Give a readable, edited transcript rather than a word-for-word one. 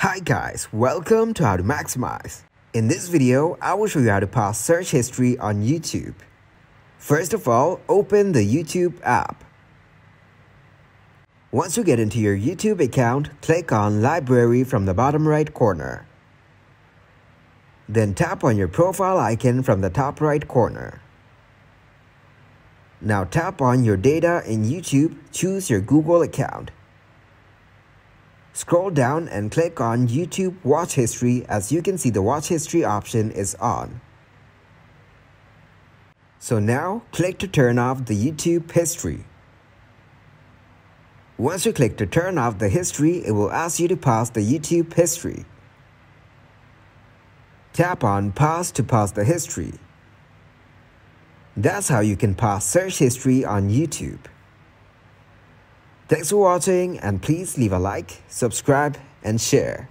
Hi guys, welcome to How to Maximize. In this video, I will show you how to pause search history on YouTube. First of all, open the YouTube app. Once you get into your YouTube account, click on Library from the bottom right corner. Then tap on your profile icon from the top right corner. Now tap on your data in YouTube, choose your Google account. Scroll down and click on YouTube Watch History. As you can see, the Watch History option is on. So now, click to turn off the YouTube history. Once you click to turn off the history, it will ask you to pause the YouTube history. Tap on Pause to pause the history. That's how you can pause search history on YouTube. Thanks for watching, and please leave a like, subscribe, and share.